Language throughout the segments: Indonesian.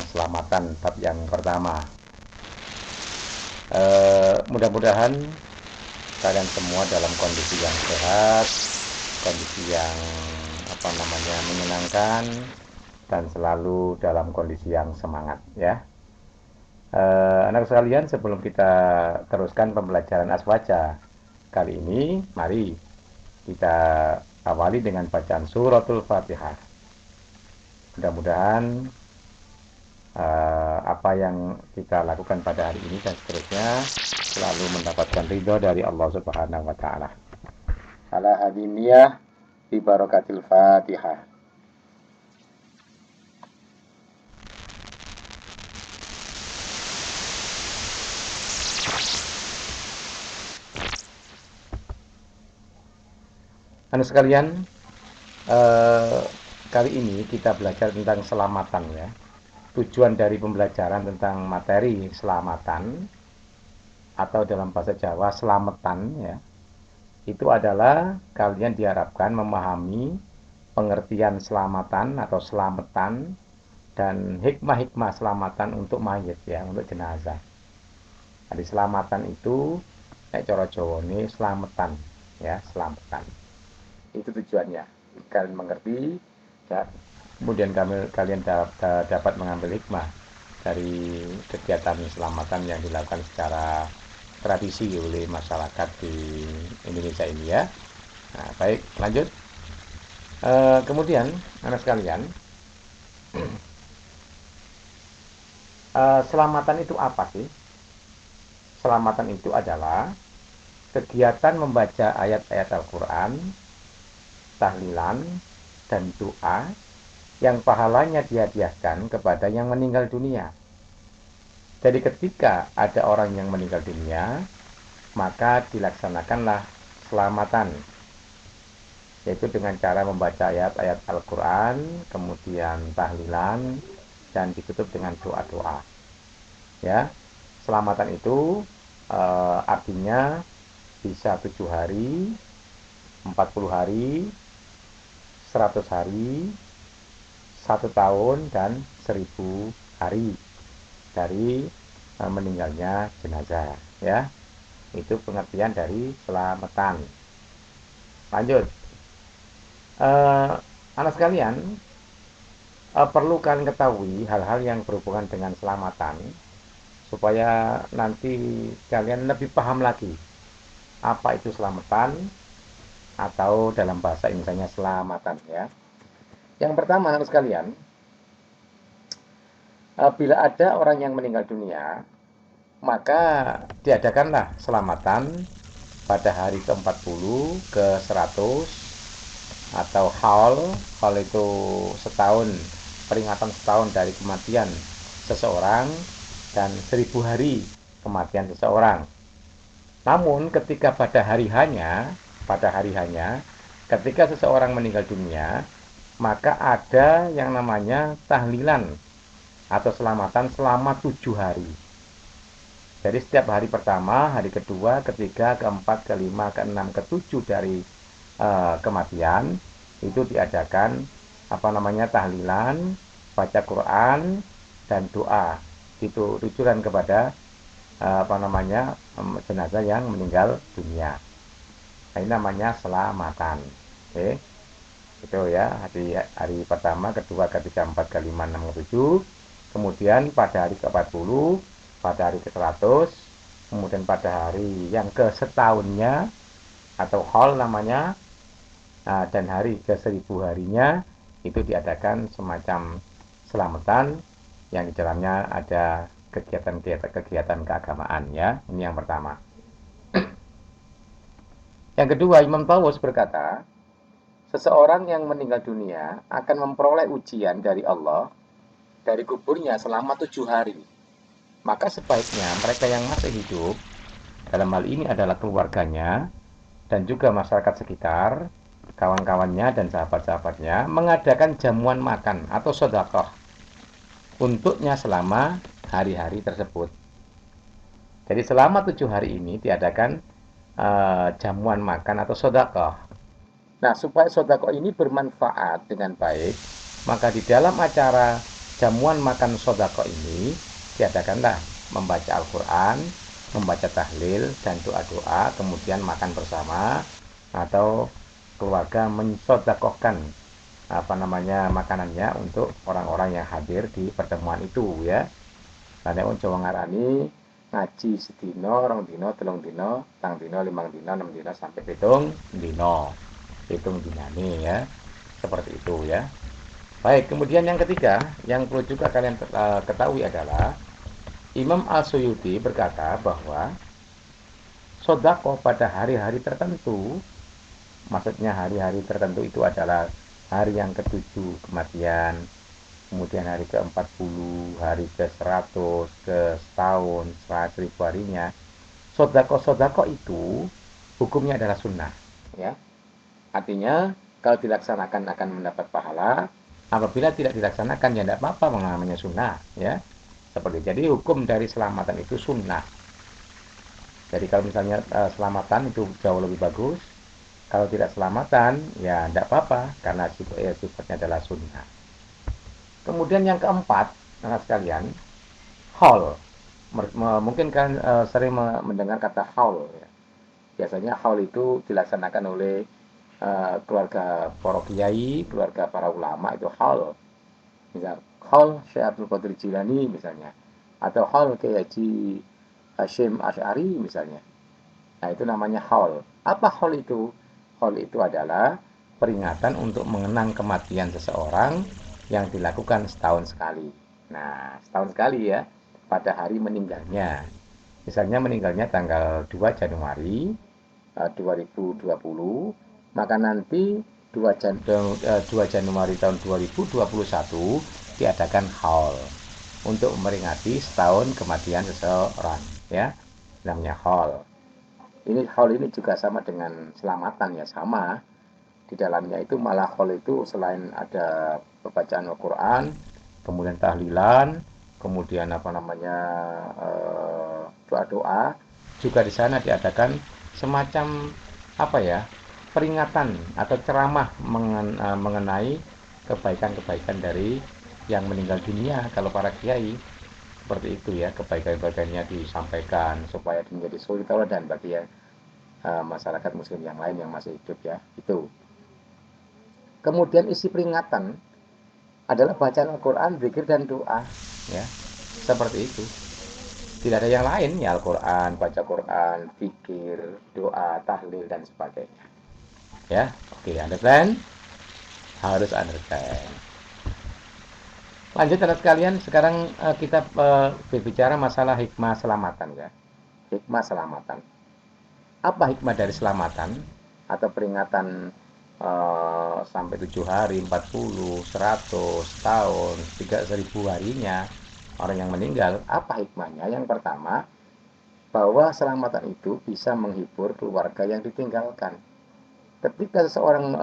keselamatan bab yang pertama. Mudah-mudahan kalian semua dalam kondisi yang sehat, kondisi yang menyenangkan, dan selalu dalam kondisi yang semangat ya. Anak sekalian, sebelum kita teruskan pembelajaran aswaja kali ini, mari kita awali dengan bacaan suratul Fatihah. Mudah-mudahan apa yang kita lakukan pada hari ini dan seterusnya selalu mendapatkan ridho dari Allah Subhanahu wa taala. Ala hadiniyah bi barakatil Fatihah. Anak sekalian, kali ini kita belajar tentang selamatan ya. Tujuan dari pembelajaran tentang materi selamatan atau dalam bahasa Jawa selamatan ya, itu adalah kalian diharapkan memahami pengertian selamatan atau selamatan dan hikmah-hikmah selamatan untuk mayit ya, untuk jenazah. Jadi selamatan itu cara Jawa ini selamatan ya, selamatan. Itu tujuannya. Kalian mengerti ya, kemudian kalian dapat mengambil hikmah dari kegiatan selamatan yang dilakukan secara tradisi oleh masyarakat di Indonesia ini ya. Nah, baik, lanjut. Kemudian, anak sekalian, selamatan itu apa sih? Selamatan itu adalah kegiatan membaca ayat-ayat Al-Quran, tahlilan, dan doa yang pahalanya dihadiahkan kepada yang meninggal dunia. Jadi ketika ada orang yang meninggal dunia, maka dilaksanakanlah selamatan, yaitu dengan cara membaca ayat-ayat Al-Quran, kemudian tahlilan, dan ditutup dengan doa-doa. Ya, selamatan itu artinya bisa 7 hari, 40 hari, 100 hari, 1 tahun, dan 1000 hari dari meninggalnya jenazah ya. Itu pengertian dari selamatan. Lanjut, anak sekalian, perlu kalian ketahui hal-hal yang berhubungan dengan selamatan supaya nanti kalian lebih paham lagi apa itu selamatan atau dalam bahasa Inggrisnya selamatan ya. Yang pertama, anak sekalian, bila ada orang yang meninggal dunia, maka diadakanlah selamatan pada hari ke-40, ke-100, atau haul itu setahun, peringatan setahun dari kematian seseorang, dan 1000 hari kematian seseorang. Namun ketika pada hari hanya, ketika seseorang meninggal dunia, maka ada yang namanya tahlilan atau selamatan selama 7 hari. Jadi setiap hari pertama, hari kedua, ketiga, keempat, kelima, keenam, ketujuh dari kematian itu diadakan tahlilan, baca Quran, dan doa. Itu tujuan kepada jenazah yang meninggal dunia. Nah, ini namanya selamatan. Oke. Itu ya, hari pertama, kedua, ketiga, empat, kelima, enam, ketujuh. Kemudian pada hari ke-40, pada hari ke-100, kemudian pada hari yang ke-setahunnya atau haul namanya, dan hari ke-1000 harinya itu diadakan semacam selamatan yang di dalamnya ada kegiatan keagamaan ya. Ini yang pertama. Yang kedua, Imam Tawus berkata, seseorang yang meninggal dunia akan memperoleh ujian dari Allah dari kuburnya selama 7 hari. Maka sebaiknya mereka yang masih hidup, dalam hal ini adalah keluarganya dan juga masyarakat sekitar, kawan-kawannya dan sahabat-sahabatnya, mengadakan jamuan makan atau sedekah untuknya selama hari-hari tersebut. Jadi selama 7 hari ini diadakan jamuan makan atau sedekah. Nah, supaya sedekah ini bermanfaat dengan baik, maka di dalam acara jamuan makan sodako ini diadakanlah membaca Al-Quran, membaca tahlil dan doa-doa, kemudian makan bersama atau keluarga mensodakohkan makanannya untuk orang-orang yang hadir di pertemuan itu ya. Karena Jawa ngarani ngaji sedino, rong dino, telung dino, tang dino, limang dino, 6 dino sampai hitung dinane ya. Seperti itu ya. Baik, kemudian yang ketiga yang perlu juga kalian ketahui adalah Imam Al-Suyuti berkata bahwa sodako pada hari-hari tertentu, maksudnya hari-hari tertentu itu adalah hari yang ketujuh kematian, kemudian hari ke-40, hari ke-100, ke setahun, 100.000 harinya. Sodako-sodako itu hukumnya adalah sunnah. Ya. Artinya, kalau dilaksanakan akan mendapat pahala, apabila tidak dilaksanakan ya tidak apa-apa, namanya sunnah. Ya. Jadi hukum dari selamatan itu sunnah. Jadi kalau misalnya selamatan itu jauh lebih bagus, kalau tidak selamatan ya tidak apa-apa karena sifatnya adalah sunnah. Kemudian yang keempat, anak sekalian, haul. Mungkin kan sering mendengar kata haul. Ya. Biasanya haul itu dilaksanakan oleh keluarga para kiai, keluarga para ulama itu haul. Misal haul Syekh Abdul Qadir Jilani misalnya, atau haul Kiai Haji Hasyim Asy'ari misalnya. Nah, itu namanya haul. Apa haul itu? Haul itu adalah peringatan untuk mengenang kematian seseorang yang dilakukan setahun sekali. Nah, setahun sekali ya, pada hari meninggalnya. Misalnya meninggalnya tanggal 2 Januari 2020, maka nanti 2 Januari tahun 2021 diadakan haul untuk memperingati setahun kematian seseorang ya, namanya haul. Haul ini juga sama dengan selamatan ya, sama. Di dalamnya itu malah haul itu selain ada pembacaan Al-Quran, kemudian tahlilan, kemudian doa-doa, juga di sana diadakan semacam peringatan atau ceramah mengenai kebaikan-kebaikan dari yang meninggal dunia. Kalau para kiai seperti itu ya, kebaikan-kebaikannya disampaikan supaya menjadi suri tauladan bagi masyarakat muslim yang lain yang masih hidup ya. Itu. Kemudian isi peringatan adalah bacaan Al-Quran, zikir dan doa ya. Seperti itu. Tidak ada yang lain ya, Al-Quran, baca Quran, zikir, doa, tahlil dan sebagainya. Ya, oke, understand? Harus understand. Lanjut anak sekalian, sekarang kita berbicara masalah hikmah selamatan ya. Hikmah selamatan. Apa hikmah dari selamatan atau peringatan sampai 7 hari, 40, 100, tahun, 3.000 harinya orang yang meninggal? Apa hikmahnya? Yang pertama, bahwa selamatan itu bisa menghibur keluarga yang ditinggalkan. Ketika seseorang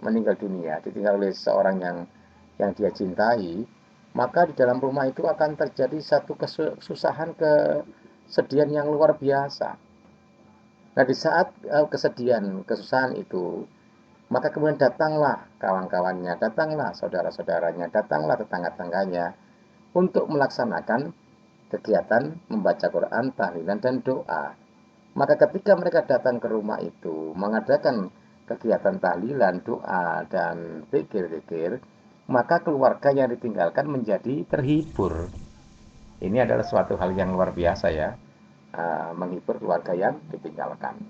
meninggal dunia, ditinggal oleh seseorang yang dia cintai, maka di dalam rumah itu akan terjadi satu kesusahan, kesedihan yang luar biasa. Nah, di saat kesedihan, kesusahan itu, maka kemudian datanglah kawan-kawannya, datanglah saudara-saudaranya, datanglah tetangga-tetangganya untuk melaksanakan kegiatan membaca Quran, tahlilan, dan doa. Maka ketika mereka datang ke rumah itu, mengadakan kegiatan tahlilan, doa, dan zikir-zikir, maka keluarga yang ditinggalkan menjadi terhibur. Ini adalah suatu hal yang luar biasa ya, menghibur keluarga yang ditinggalkan.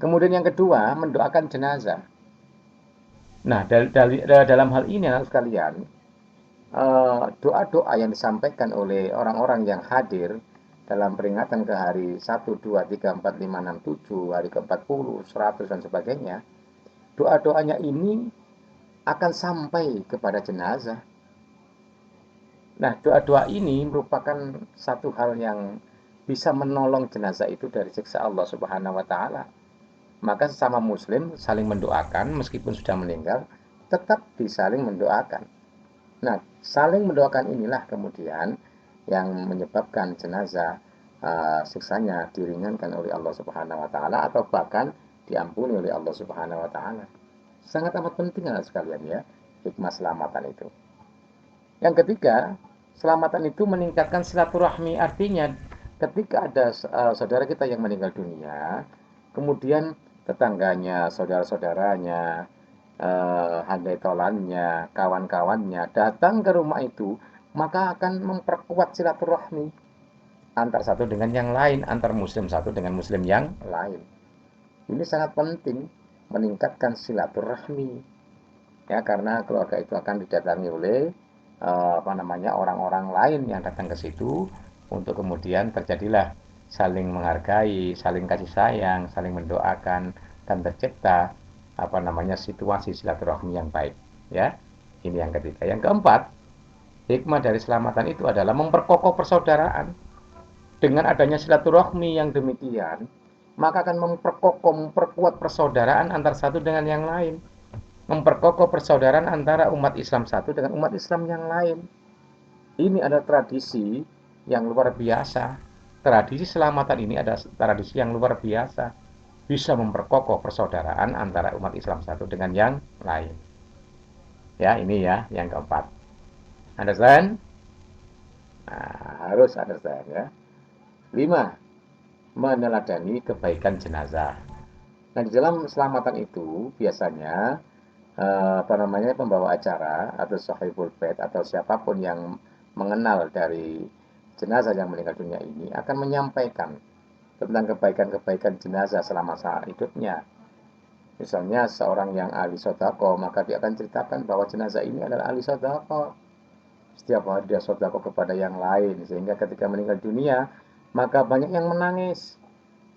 Kemudian yang kedua, mendoakan jenazah. Nah, dalam hal ini anak sekalian, doa-doa yang disampaikan oleh orang-orang yang hadir dalam peringatan ke hari 1, 2, 3, 4, 5, 6, 7, hari ke-40, 100 dan sebagainya, doa-doanya ini akan sampai kepada jenazah. Nah, doa-doa ini merupakan satu hal yang bisa menolong jenazah itu dari siksa Allah Subhanahu wa taala. Maka sesama muslim saling mendoakan meskipun sudah meninggal, tetap disaling mendoakan. Nah, saling mendoakan inilah kemudian yang menyebabkan jenazah siksanya diringankan oleh Allah Subhanahu wa taala atau bahkan diampuni oleh Allah Subhanahu wa taala. Sangat amat penting sekalian ya. hikmah selamatan itu. Yang ketiga, selamatan itu meningkatkan silaturahmi. Artinya, ketika ada saudara kita yang meninggal dunia, kemudian tetangganya, saudara-saudaranya, handai tolannya, kawan-kawannya datang ke rumah itu, maka akan memperkuat silaturahmi antar satu dengan yang lain, antar muslim satu dengan muslim yang lain. Ini sangat penting, meningkatkan silaturahmi, ya, karena keluarga itu akan didatangi oleh orang-orang lain yang datang ke situ, untuk kemudian terjadilah saling menghargai, saling kasih sayang, saling mendoakan, dan tercipta situasi silaturahmi yang baik, ya. Ini yang ketiga. Yang keempat, hikmah dari selamatan itu adalah memperkokoh persaudaraan. Dengan adanya silaturahmi yang demikian, maka akan memperkokoh, memperkuat persaudaraan antar satu dengan yang lain, memperkokoh persaudaraan antara umat Islam satu dengan umat Islam yang lain. Ini adalah tradisi yang luar biasa. Tradisi selamatan ini adalah tradisi yang luar biasa, bisa memperkokoh persaudaraan antara umat Islam satu dengan yang lain. Ya, ini ya yang keempat. Understand? Nah, harus understand ya. 5. Meneladani kebaikan jenazah. Nah, di dalam selamatan itu biasanya pembawa acara atau sahibul bait atau siapapun yang mengenal dari jenazah yang meninggal dunia ini akan menyampaikan tentang kebaikan-kebaikan jenazah selama masa hidupnya. Misalnya seorang yang ahli sodako, maka dia akan ceritakan bahwa jenazah ini adalah ahli sodako. Setiap hari dia sodako kepada yang lain, sehingga ketika meninggal dunia, maka banyak yang menangis,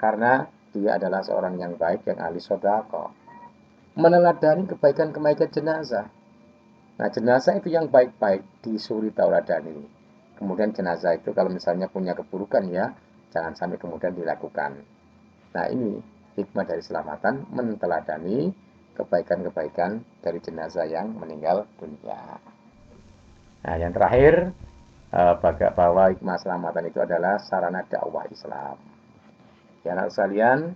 karena dia adalah seorang yang baik, yang ahli sodako. Meneladani kebaikan-kebaikan jenazah. Nah, jenazah itu yang baik-baik disuri tauladani. Kemudian jenazah itu kalau misalnya punya keburukan, ya jangan sampai kemudian dilakukan. Nah, ini hikmah dari selamatan, meneladani kebaikan-kebaikan dari jenazah yang meninggal dunia. Nah, yang terakhir, bahwa hikmah selamatan itu adalah sarana dakwah Islam. Ya, anak sekalian,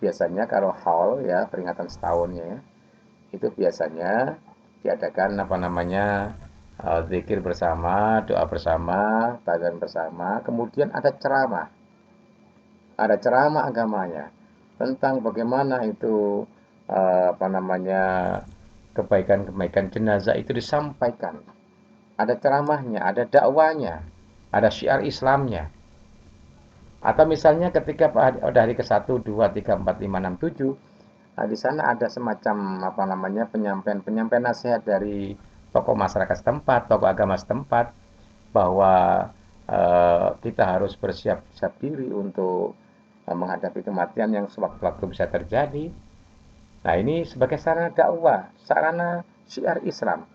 biasanya kalau haul, ya peringatan setahunnya, ya, itu biasanya diadakan zikir bersama, doa bersama, bacaan bersama, kemudian ada ceramah agamanya tentang bagaimana itu kebaikan-kebaikan jenazah itu disampaikan. Ada ceramahnya, ada dakwanya, ada syiar Islamnya. Atau misalnya ketika pada hari ke-1, 2, 3, 4, 5, 6, 7, nah, di sana ada semacam penyampaian nasihat dari tokoh masyarakat setempat, tokoh agama setempat, bahwa kita harus bersiap-siap diri untuk menghadapi kematian yang sewaktu-waktu bisa terjadi. Nah, ini sebagai sarana dakwah, sarana syiar Islam.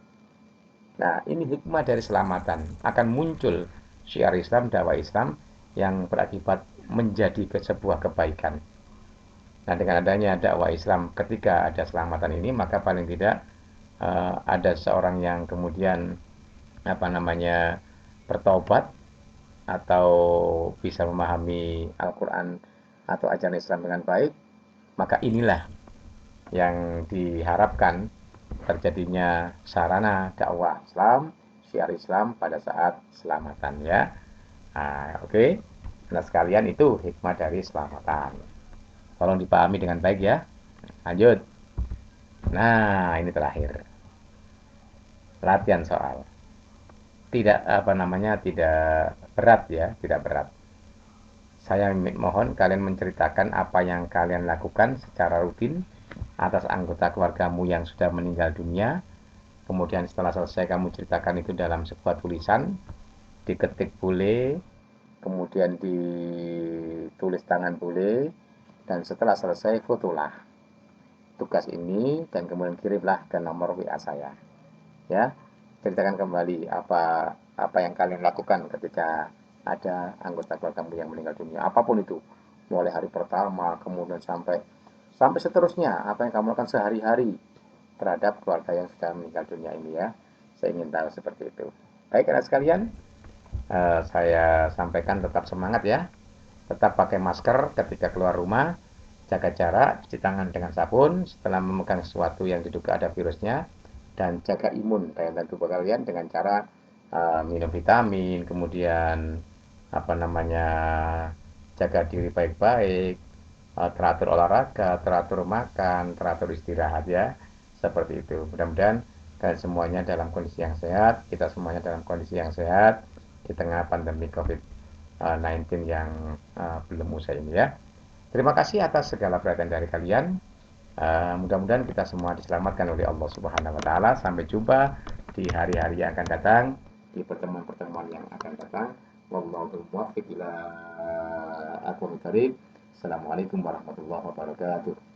Nah, ini hikmah dari selamatan. Akan muncul syiar Islam, dakwah Islam yang berakibat menjadi sebuah kebaikan. Nah, dengan adanya dakwah Islam ketika ada selamatan ini, maka paling tidak ada seorang yang kemudian bertaubat atau bisa memahami Al-Quran atau ajaran Islam dengan baik, maka inilah yang diharapkan terjadinya sarana dakwah Islam, syiar Islam pada saat selamatan, ya. Nah, oke. Nah, sekalian itu hikmah dari selamatan. Tolong dipahami dengan baik ya. Lanjut. Nah, ini terakhir. Latihan soal. Tidak tidak berat ya, tidak berat. Saya mohon kalian menceritakan apa yang kalian lakukan secara rutin atas anggota keluargamu yang sudah meninggal dunia. Kemudian setelah selesai kamu ceritakan itu dalam sebuah tulisan, diketik boleh, kemudian ditulis tangan boleh, dan setelah selesai fotolah tugas ini dan kemudian kirimlah ke nomor WA saya. Ya, ceritakan kembali apa yang kalian lakukan ketika ada anggota keluargamu yang meninggal dunia, apapun itu, mulai hari pertama kemudian sampai seterusnya, apa yang kamu lakukan sehari-hari terhadap keluarga yang sudah meninggal dunia ini, ya. Saya ingin tahu seperti itu. Baik, anak sekalian, saya sampaikan tetap semangat ya, tetap pakai masker ketika keluar rumah, jaga jarak, cuci tangan dengan sabun setelah memegang sesuatu yang diduga ada virusnya, dan jaga imun daya tubuh kalian dengan cara minum vitamin, kemudian apa namanya jaga diri baik-baik, teratur olahraga, teratur makan, teratur istirahat ya, seperti itu. Mudah-mudahan kalian semuanya dalam kondisi yang sehat, kita semuanya dalam kondisi yang sehat di tengah pandemi COVID-19 yang belum usai ini ya. Terima kasih atas segala perhatian dari kalian. Mudah-mudahan kita semua diselamatkan oleh Allah Subhanahu wa taala. Sampai jumpa di hari-hari yang akan datang, di pertemuan-pertemuan yang akan datang. Wallahu muwaffiq ila aqwamit thoriq. Assalamualaikum warahmatullahi wabarakatuh.